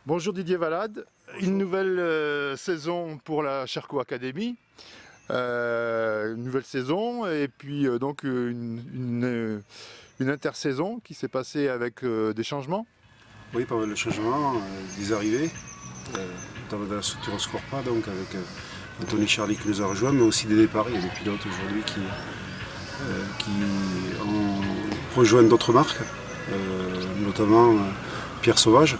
Bonjour Didier Valade, une nouvelle saison pour la Charcot Academy, une nouvelle saison et puis donc une intersaison qui s'est passée avec des changements. Oui, pas mal de changements, des arrivées dans la structure au Scorpa, donc avec Anthony Charlie qui nous a rejoint, mais aussi des départs. Il y a des pilotes aujourd'hui qui ont rejoint d'autres marques, notamment Pierre Sauvage,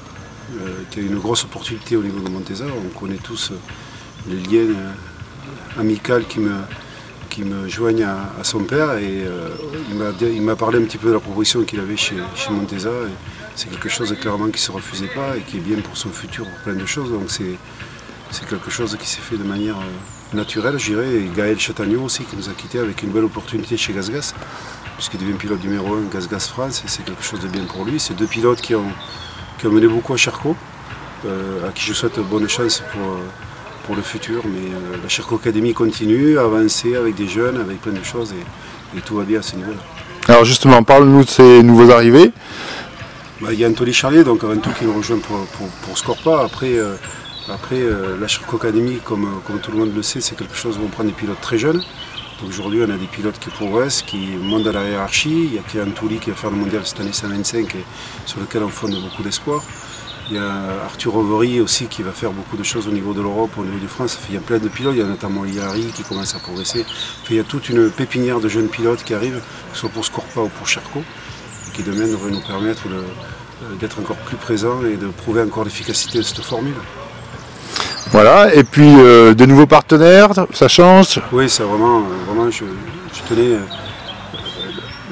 qui a une grosse opportunité au niveau de Montesa. On connaît tous les liens amicaux qui me joignent à son père et il m'a parlé un petit peu de la proposition qu'il avait chez Montesa. C'est quelque chose clairement qui ne se refusait pas et qui est bien pour son futur, pour plein de choses. Donc c'est quelque chose qui s'est fait de manière naturelle, je dirais. Et Gaël Chatagnon aussi qui nous a quittés avec une belle opportunité chez GasGas, puisqu'il devient pilote numéro 1 GasGas France et c'est quelque chose de bien pour lui. C'est deux pilotes qui ont mené beaucoup à Charcot, à qui je souhaite bonne chance pour le futur. Mais la Charcot Academy continue à avancer avec des jeunes, avec plein de choses et tout va bien à ce niveau-là. Alors justement, parle-nous de ces nouveaux arrivés. Il y a Anthony Charlier, donc avant tout qui nous rejoint pour Scorpa. Après, la Charcot Academy, comme tout le monde le sait, c'est quelque chose où on prend des pilotes très jeunes. Donc aujourd'hui, on a des pilotes qui progressent, qui montent dans la hiérarchie. Il y a Kéan Touli qui va faire le mondial cette année 125 et sur lequel on fonde beaucoup d'espoir. Il y a Arthur Overy aussi qui va faire beaucoup de choses au niveau de l'Europe, au niveau de France. Il y a plein de pilotes, il y a notamment Liari qui commence à progresser. Il y a toute une pépinière de jeunes pilotes qui arrivent, que ce soit pour Scorpa ou pour Charcot, qui demain devrait nous permettre d'être encore plus présents et de prouver encore l'efficacité de cette formule. Voilà, et puis de nouveaux partenaires, ça change. Oui, c'est vraiment je tenais.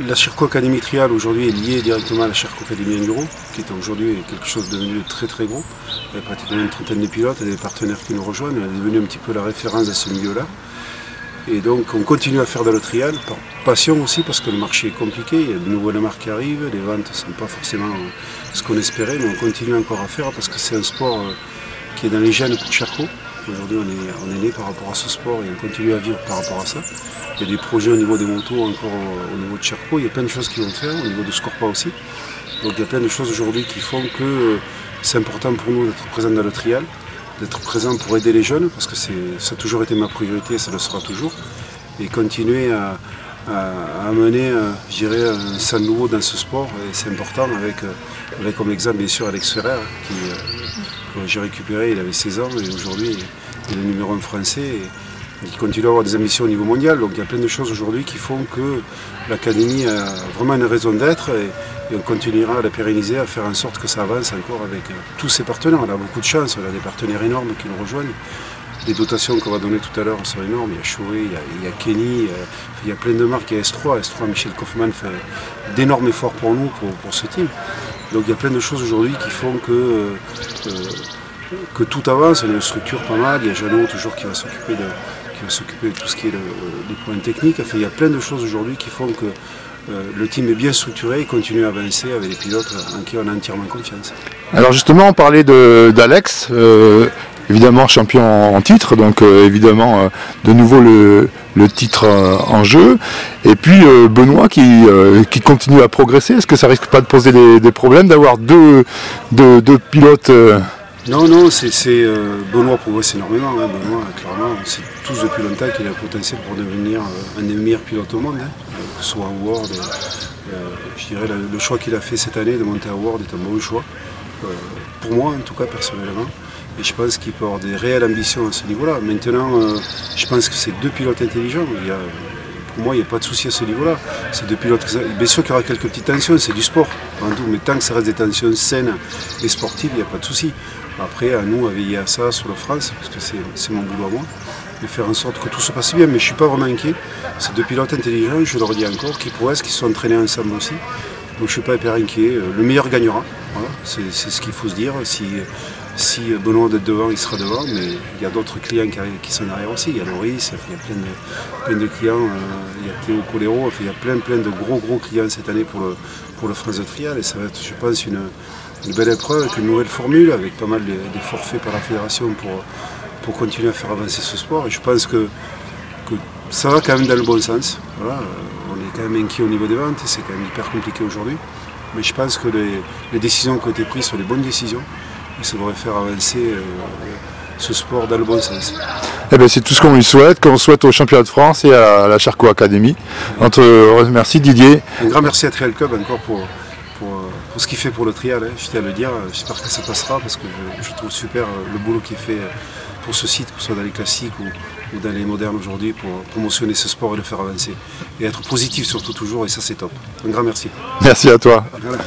La Charcot Academy Trial aujourd'hui est liée directement à la Charcot Academy Enduro, qui est aujourd'hui quelque chose de devenu très très gros. Il y a pratiquement une trentaine de pilotes et des partenaires qui nous rejoignent. Elle est devenue un petit peu la référence à ce milieu-là. Et donc on continue à faire dans le trial, par passion aussi, parce que le marché est compliqué, il y a de nouvelles marques qui arrivent, les ventes ne sont pas forcément ce qu'on espérait, mais on continue encore à faire parce que c'est un sport qui est dans les gènes pour Charcot. Aujourd'hui on est né par rapport à ce sport et on continue à vivre par rapport à ça. Il y a des projets au niveau des motos, encore au niveau de Charcot, il y a plein de choses qui vont faire, au niveau de Scorpa aussi. Donc il y a plein de choses aujourd'hui qui font que c'est important pour nous d'être présents dans le trial, d'être présent pour aider les jeunes, parce que ça a toujours été ma priorité et ça le sera toujours, et continuer à amener, je dirais, un sang nouveau dans ce sport, et c'est important avec comme exemple bien sûr Alex Ferrer, que j'ai récupéré, il avait 16 ans, et aujourd'hui il est le numéro 1 français, et il continue à avoir des ambitions au niveau mondial, donc il y a plein de choses aujourd'hui qui font que l'Académie a vraiment une raison d'être, et on continuera à la pérenniser, à faire en sorte que ça avance encore avec tous ses partenaires. On a beaucoup de chance, on a des partenaires énormes qui nous rejoignent. Les dotations qu'on va donner tout à l'heure sont énormes. Il y a Shoei, il y a Kenny, il y a plein de marques. Il y a S3, Michel Kaufmann fait d'énormes efforts pour nous, pour ce team. Donc il y a plein de choses aujourd'hui qui font que tout avance. On a une structure pas mal. Il y a Jeannot toujours qui va s'occuper de tout ce qui est des points techniques. Enfin, il y a plein de choses aujourd'hui qui font que le team est bien structuré et continue à avancer avec des pilotes en qui on a entièrement confiance. Alors justement, on parlait d'Alex, évidemment champion en titre, donc évidemment de nouveau le titre en jeu. Et puis Benoît qui continue à progresser. Est-ce que ça risque pas de poser des problèmes d'avoir deux pilotes Non, Benoît progresse énormément. Hein. Benoît, clairement, on sait tous depuis longtemps qu'il a le potentiel pour devenir un des meilleurs pilotes au monde. Hein. Que ce soit à World, je dirais le choix qu'il a fait cette année de monter à World est un bon choix. Pour moi, en tout cas, personnellement. Et je pense qu'il peut avoir des réelles ambitions à ce niveau-là. Maintenant, je pense que c'est deux pilotes intelligents. Pour moi, il n'y a pas de souci à ce niveau-là. C'est deux pilotes. Bien sûr qu'il y aura quelques petites tensions, c'est du sport. Mais tant que ça reste des tensions saines et sportives, il n'y a pas de souci. Après, à nous, à veiller à ça sur le France, parce que c'est mon boulot à moi, et faire en sorte que tout se passe bien. Mais je ne suis pas vraiment inquiet. C'est deux pilotes intelligents, je leur dis encore, qui progressent, qui se sont entraînés ensemble aussi. Donc je ne suis pas hyper inquiet. Le meilleur gagnera. Voilà. C'est ce qu'il faut se dire. Si Benoît est devant, il sera devant, mais il y a d'autres clients qui sont derrière aussi. Il y a Maurice, il y a plein de clients, il y a Théo Colero, il y a plein de gros clients cette année pour le France de Trial. Et ça va être, je pense, une belle épreuve avec une nouvelle formule, avec pas mal de forfaits par la fédération pour continuer à faire avancer ce sport. Et je pense que ça va quand même dans le bon sens. Voilà, on est quand même inquiet au niveau des ventes, c'est quand même hyper compliqué aujourd'hui. Mais je pense que les décisions qui ont été prises sont les bonnes décisions. et ça devrait faire avancer ce sport dans le bon sens. Eh ben, c'est tout ce qu'on lui souhaite, qu'on souhaite au championnat de France et à la Charcot Academy. Merci Didier. Un grand merci à Trial Club encore pour ce qu'il fait pour le trial, je tiens à le dire. J'espère que ça passera parce que je trouve super le boulot qui est fait pour ce site, que ce soit dans les classiques ou dans les modernes aujourd'hui, pour promotionner ce sport et le faire avancer. Et être positif surtout toujours, et ça c'est top. Un grand merci. Merci à toi. Voilà.